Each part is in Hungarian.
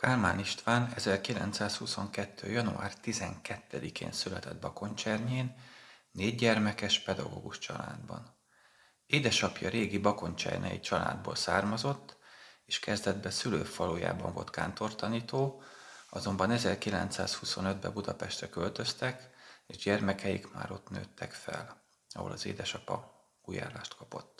Kálmán István 1922. január 12-én született Bakonncsernyén, 4 gyermekes pedagógus családban. Édesapja régi bakoncsernei családból származott, és kezdetben szülőfalujában volt kántortanító, azonban 1925-ben Budapestre költöztek, és gyermekeik már ott nőttek fel, ahol az édesapa újjálást kapott.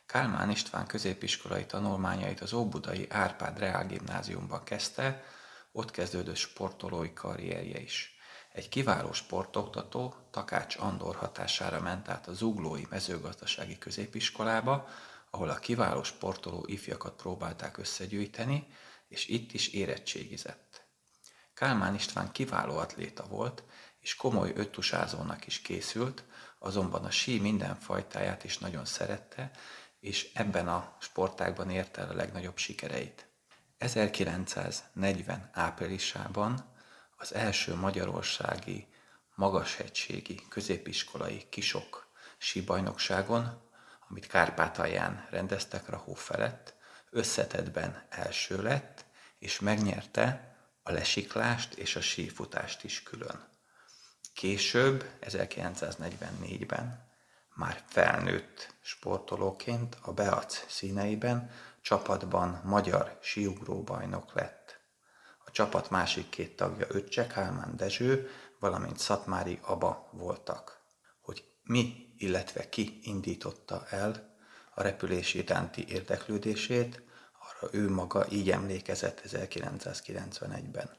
Kálmán István középiskolai tanulmányait az óbudai Árpád Reálgimnáziumban kezdte, ott kezdődött sportolói karrierje is. Egy kiváló sportoktató, Takács Andor hatására ment át a Zuglói Mezőgazdasági Középiskolába, ahol a kiváló sportoló ifjakat próbálták összegyűjteni, és itt is érettségizett. Kálmán István kiváló atléta volt, és komoly öttusázónak is készült, azonban a sí minden fajtáját is nagyon szerette, és ebben a sportágban érte el a legnagyobb sikereit. 1940 áprilisában az első magyarországi magashegységi középiskolai kisok síbajnokságon, amit Kárpátalján rendeztek Rahó felett, összetettben első lett, és megnyerte a lesiklást és a sífutást is külön. Később, 1944-ben már felnőtt sportolóként a Beac színeiben csapatban magyar síugró bajnok lett. A csapat másik 2 tagja Öccse Kálmán Dezső, valamint Szatmári Aba voltak. Hogy mi, illetve ki indította el a repülés iránti érdeklődését, arra ő maga így emlékezett 1991-ben.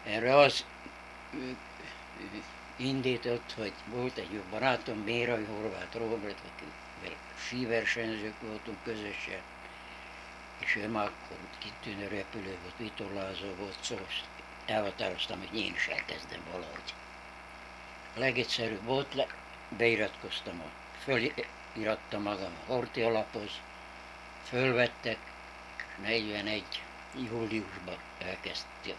Erre az indított, hogy volt egy barátom, Bérai Horváth Róbert, akivel síversenyzők voltunk közösen, és ő már akkor kitűnő repülő volt, vitorlázó volt, szóval elhatároztam, hogy én is elkezdem valahogy. A legegyszerűbb volt, beiratkoztam, fölirattam magam a Horthy alaphoz, fölvettek, 41. júliusban elkezdtük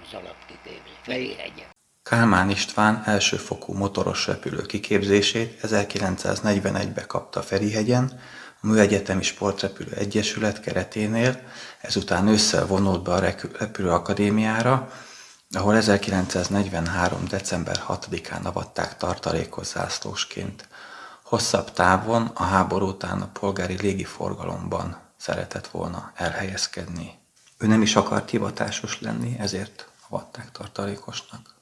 az alapkiképzést, Ferihegyen. Kálmán István elsőfokú motoros repülő kiképzését 1941-ben kapta Ferihegyen, a Műegyetemi Sportrepülő Egyesület kereténél, ezután ősszel vonult be a repülőakadémiára, ahol 1943. december 6-án avatták tartalékos zászlósként. Hosszabb távon a háború után a polgári légiforgalomban szeretett volna elhelyezkedni. Ő nem is akart hivatásos lenni, ezért avatták tartalékosnak.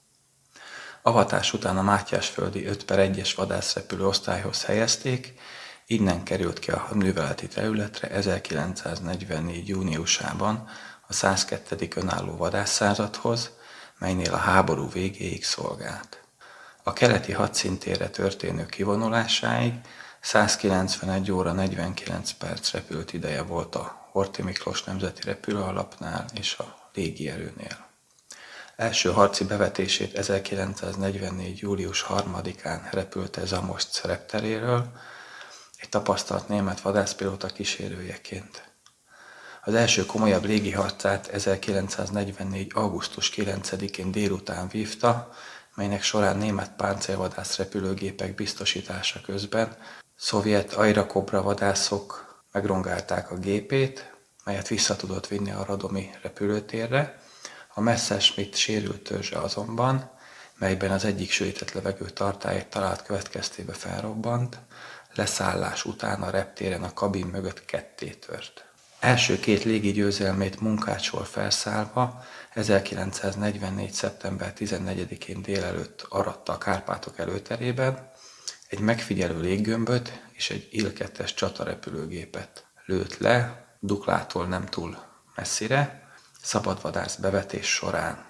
Avatás után a Mátyásföldi 5/1-es vadászrepülő osztályhoz helyezték, innen került ki a műveleti területre 1944. júniusában a 102. önálló vadászszázadhoz, melynél a háború végéig szolgált. A keleti hadszintérre történő kivonulásáig 191 óra 49 perc repült ideje volt a Horthy Miklós Nemzeti Repülőalapnál és a légierőnél. Első harci bevetését 1944. július 3-án repülte Zamość repteréről, egy tapasztalt német vadászpilóta kísérőjeként. Az első komolyabb légiharcát 1944. augusztus 9-én délután vívta, melynek során német páncélvadász repülőgépek biztosítása közben szovjet Aira Cobra vadászok megrongálták a gépét, melyet vissza tudott vinni a radomi repülőtérre. A Messerschmitt sérült törzse azonban, melyben az egyik sűrített levegő tartály egy találat következtében felrobbant, leszállás után a reptéren a kabin mögött ketté tört. Első 2 légigyőzelmét Munkácsról felszállva 1944. szeptember 14-én délelőtt aratta a Kárpátok előterében, egy megfigyelő léggömböt és egy Il-2-es csatarepülőgépet lőtt le, Duklától nem túl messzire, szabadvadász bevetés során.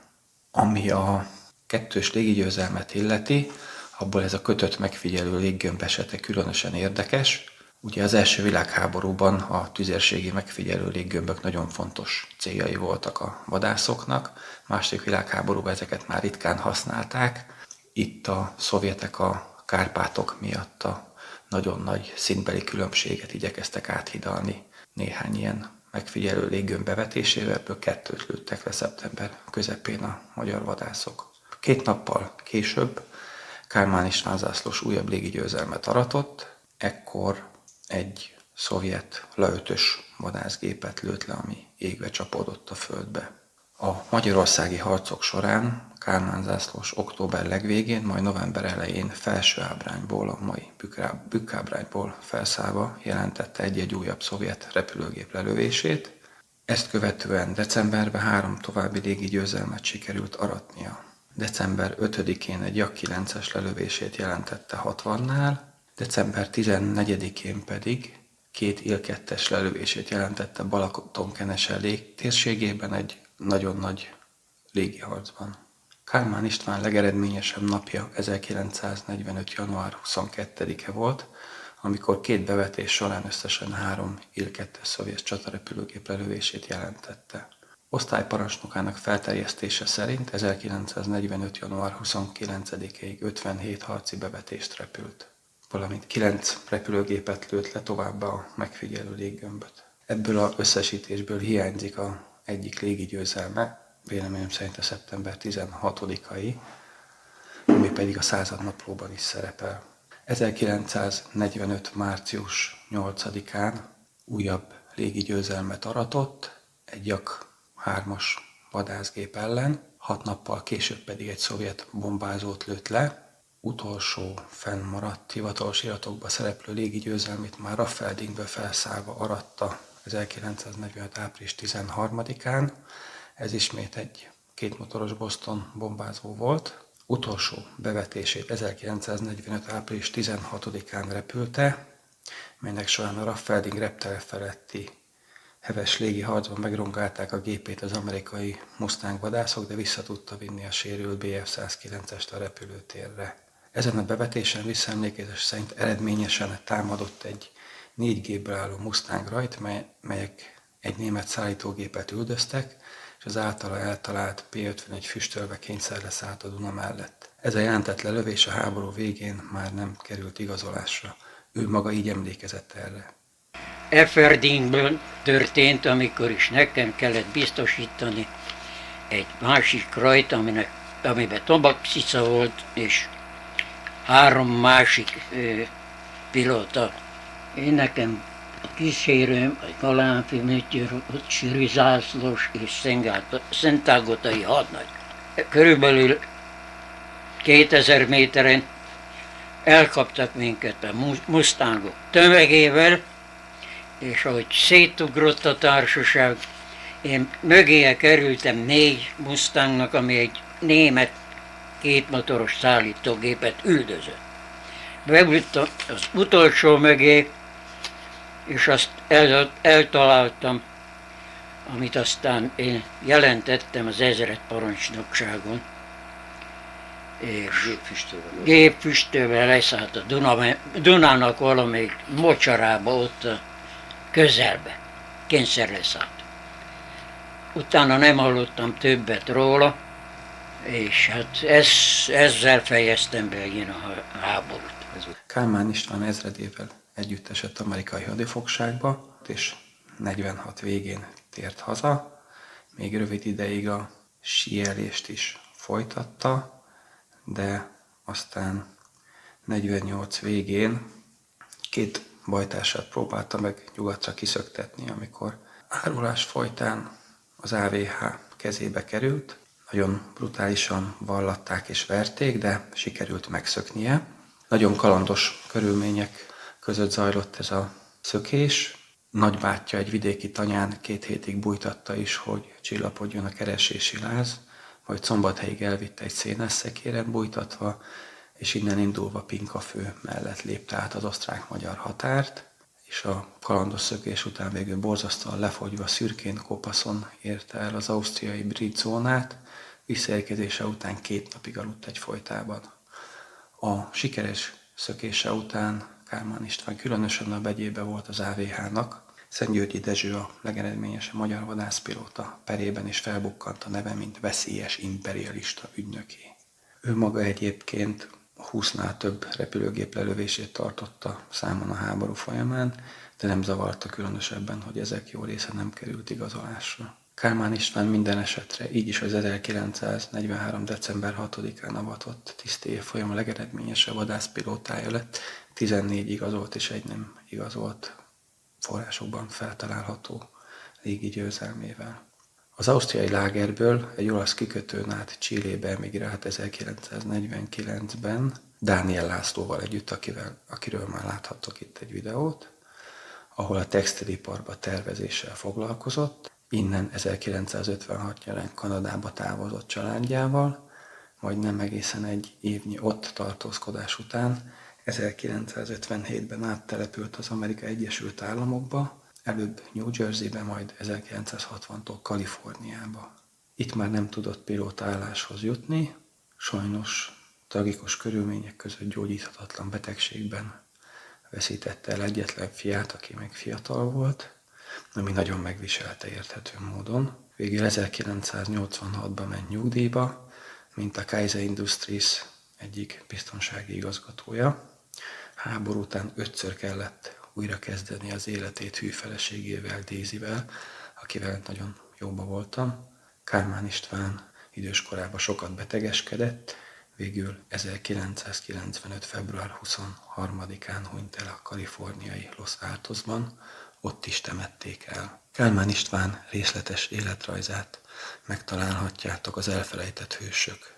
Ami a 2-ös légigyőzelmet illeti, abból ez a kötött megfigyelő léggömb esete különösen érdekes. Ugye az első világháborúban a tüzérségi megfigyelő léggömbök nagyon fontos céljai voltak a vadászoknak, második világháborúban ezeket már ritkán használták. Itt a szovjetek a Kárpátok miatt a nagyon nagy szintbeli különbséget igyekeztek áthidalni néhány ilyen megfigyelő léggömb bevetésével, ebből 2-t lőttek le szeptember közepén a magyar vadászok. 2 nappal később Kálmán István zászlós újabb légigyőzelmet aratott, ekkor egy szovjet La 5-ös vadászgépet lőtt le, ami égve csapódott a földbe. A magyarországi harcok során Kálmán zászlós október legvégén, majd november elején Felsőábrányból, a mai Bükkábrányból felszállva jelentette egy-egy újabb szovjet repülőgép lelövését. Ezt követően decemberben 3 további légigyőzelmet sikerült aratnia. December 5-én egy Jak 9-es lelövését jelentette 60-nál, december 14-én pedig 2 Il-2-es lelövését jelentette Balaton-Kenese térségében egy nagyon nagy légiharcban. Kálmán István legeredményesebb napja 1945. január 22-e volt, amikor 2 bevetés során összesen 3 Il-2-es szovjet csatarepülőgép lelövését jelentette. Osztályparancsnokának felterjesztése szerint 1945. január 29-ig 57 harci bevetést repült, valamint 9 repülőgépet lőtt le továbbá a megfigyelő léggömböt. Ebből az összesítésből hiányzik az egyik légigyőzelme, véleményem szerint a szeptember 16-ai, ami pedig a századnaplóban is szerepel. 1945. március 8-án újabb légigyőzelmet aratott egy Jak 3-as vadászgép ellen, 6 nappal később pedig egy szovjet bombázót lőtt le. Utolsó fennmaradt hivatalos iratokban szereplő légigyőzelmét már Raffeldingből felszállva aratta 1945. április 13-án. Ez ismét egy 2 motoros Boston bombázó volt. Utolsó bevetését 1945. április 16-án repülte, melynek során a Raffelding reptere feletti heves légiharcban megrongálták a gépét az amerikai Mustang vadászok, de vissza tudta vinni a sérült Bf-109-est a repülőtérre. Ezen a bevetésen visszaemlékezés szerint eredményesen támadott egy 4 gépből álló Mustang rajt, melyek egy német szállítógépet üldöztek, és az általa eltalált P-51 füstölve kényszerleszállt a Duna mellett. Ez a jelentett lelövés a háború végén már nem került igazolásra. Ő maga így emlékezett erre. Eferdingből történt, amikor is nekem kellett biztosítani egy másik rajt, amiben tobakszica volt, és 3 másik pilóta. Én nekem a kísérőm, egy Galánfi Műtyőr, Siri zászlós és Szentágotai hadnagy. Körülbelül 2000 méteren elkaptak minket a Mustangok tömegével, és ahogy szétugrott a társaság, én mögéje kerültem 4 Mustangnak, ami egy német 2 motoros szállítógépet üldözött. Beültem az utolsó mögé, és azt eltaláltam, amit aztán én jelentettem az ezred parancsnokságon, és gépfüstővel leszállt a Dunának valamelyik mocsarába ott a közelbe, kényszer leszállt. Utána nem hallottam többet róla, és hát ezzel fejeztem be én a háborút. Kálmán István ezredével együtt esett amerikai hadifogságba, és 46 végén tért haza. Még rövid ideig a síelést is folytatta, de aztán 48 végén 2 bajtársát próbálta meg nyugatra kiszöktetni, amikor árulás folytán az AVH kezébe került. Nagyon brutálisan vallatták és verték, de sikerült megszöknie. Nagyon kalandos körülmények között zajlott ez a szökés. Nagybátyja egy vidéki tanyán 2 hétig bújtatta is, hogy csillapodjon a keresési láz, majd Szombathelyig elvitte egy szénes szekéren bújtatva, és innen indulva Pinkafő mellett lépte át az osztrák-magyar határt, és a kalandos szökés után végül borzasztóan lefogyva szürkén kopaszon érte el az ausztriai brit zónát, visszaérkezése után 2 napig aludt egyfolytában. A sikeres szökése után Kálmán István különösen a begyébe volt az AVH-nak. Szentgyörgyi Dezső a legeredményesebb magyar vadászpilóta perében is felbukkant a neve, mint veszélyes imperialista ügynöké. Ő maga egyébként 20-nál több repülőgép lelövését tartotta számon a háború folyamán, de nem zavarta különösebben, hogy ezek jó része nem került igazolásra. Kálmán István minden esetre így is az 1943. december 6-án avatott tiszti évfolyam a legeredményesebb vadászpilótája lett, 14 igazolt és 1 nem igazolt forrásokban feltalálható légi győzelmével. Az ausztriai lágerből egy olasz kikötőn át Chilébe emigrált 1949-ben Dániel Lászlóval együtt, akiről már láthattok itt egy videót, ahol a textiliparba tervezéssel foglalkozott. Innen 1956 nyarán Kanadába távozott családjával, majd nem egészen egy évnyi ott tartózkodás után 1957-ben áttelepült az Amerikai Egyesült Államokba, előbb New Jerseybe, majd 1960-tól Kaliforniába. Itt már nem tudott pilótaálláshoz jutni, sajnos tragikus körülmények között gyógyíthatatlan betegségben veszítette el egyetlen fiát, aki még fiatal volt, ami nagyon megviselte érthető módon. Végül 1986-ban ment nyugdíjba, mint a Kaiser Industries egyik biztonsági igazgatója. Háború után 5-ször kellett újra kezdeni az életét hű feleségével, Daisyvel, akivel nagyon jóba voltam. Kálmán István idős korában sokat betegeskedett, végül 1995. február 23-án hunyt el a kaliforniai Los Altosban, ott is temették el. Kálmán István részletes életrajzát megtalálhatjátok az Elfelejtett hősök,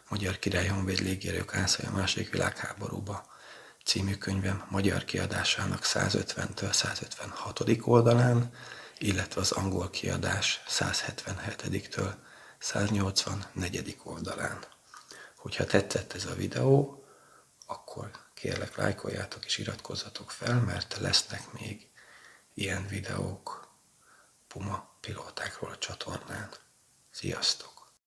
Magyar Király Honvéd légierők ászai a II. Világháborúba című könyvem magyar kiadásának 150-től 156. oldalán, illetve az angol kiadás 177-től 184. oldalán. Hogyha tetszett ez a videó, akkor kérlek lájkoljátok és iratkozzatok fel, mert lesznek még ilyen videók Puma pilótákról a csatornán. Sziasztok!